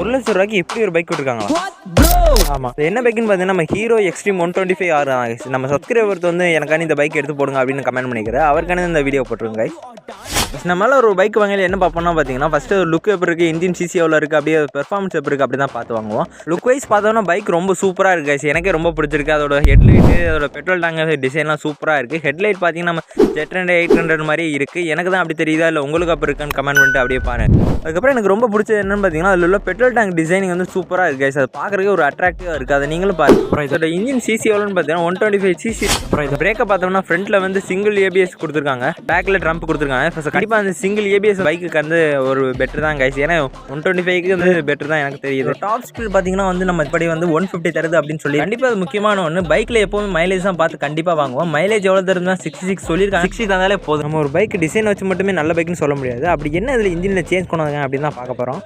ரூபாய்க்கு இப்படி ஒரு பைக் விட்டுருக்காங்களா? ஆமாம், என்ன பைக்குன்னு பார்த்தீங்கன்னா நம்ம ஹீரோ எக்ஸ்ட்ரீம் 125 ஆர். நம்ம சப்ஸ்கிரைபர் வந்து எனக்கான இந்த பைக் எடுத்து போடுங்க அப்படின்னு கமெண்ட் பண்ணிக்கிறேன். அவருக்கான இந்த வீடியோ போட்டுருங்க. நம்மளால ஒரு பைக் வாங்கல என்ன பார்ப்போம்னா பார்த்தீங்கன்னா ஃபஸ்ட்டு லுக் எப்படி இருக்குது, இன்ஜின் சிசி எவ்வளோ இருக்குது, அப்படியே பெர்ஃபார்மன்ஸ் எப்படி இருக்குது அப்படி தான் பார்த்து வாங்குவோம். லுக் வைஸ் பார்த்தோம்னா பைக் ரொம்ப சூப்பராக இருக்குது கைஸ். எனக்கே ரொம்ப பிடிச்சிருக்கு. அதோட ஹெட்லைட்டு, அதோட பெட்ரோல் டேங்க் டிசைன்லாம் சூப்பராக இருக்குது. ஹெட்லைட் பார்த்தீங்கன்னா நம்ம Z200 800 மாதிரி இருக்குது. எனக்கு தான் அப்படி தெரியுதா இல்லை உங்களுக்கு அப்படி இருக்கான்னு கமெண்ட் பண்ணிட்டு அப்படியே பாருங்க. அதுக்கப்புறம் எனக்கு ரொம்ப பிடிச்சது என்னன்னு பார்த்தீங்கன்னா அதில் உள்ள பெட்ரோல் டேங்க் டிசைனிங் வந்து சூப்பராக இருக்குது கைஸ். அது பார்க்குறதுக்கு ஒரு அட்ராக்டிவாக இருக்குது. அதை நீங்களும் பாருங்க. இதோட இன்ஜின் சிசி எவ்வளோன்னு பார்த்தீங்கன்னா 125 சிசி. இந்த பிரேக்கை பார்த்தோம்னா ஃப்ரண்ட்டில் வந்து சிங்கிள் ABS கொடுத்துருக்காங்க, பேக்கில் ட்ரம்ப் கொடுத்துருக்காங்க. கண்டிப்பாக அந்த சிங்கிள் ABS பைக்குக்கு வந்து ஒரு பெட்டர் தான் கைஸ். ஏன்னா 125க்கு வந்து பெட்டர் தான் எனக்கு தெரியுது. டாப் ஸ்பீட் பார்த்தீங்கன்னா வந்து நம்ம இப்படி வந்து 150 தருது அப்படின்னு சொல்லி கண்டிப்பாக அது முக்கியமான ஒன்று. பைக்கில் எப்போவுமே மைலேஜ் தான் பார்த்து கண்டிப்பாக வாங்குவோம். மைலேஜ் எவ்வளோ தருதுன்னா 66 சொல்லியிருக்காங்க. 60 தந்தாலே போதும். நம்ம ஒரு பைக் டிசைன் வச்சு மட்டுமே நல்ல பைக்குன்னு சொல்ல முடியாது. அப்படி என்ன இதில் இன்ஜினில் சேஞ்ச் பண்ணுவாங்க அப்படின்னு தான் பார்க்க போகிறோம்.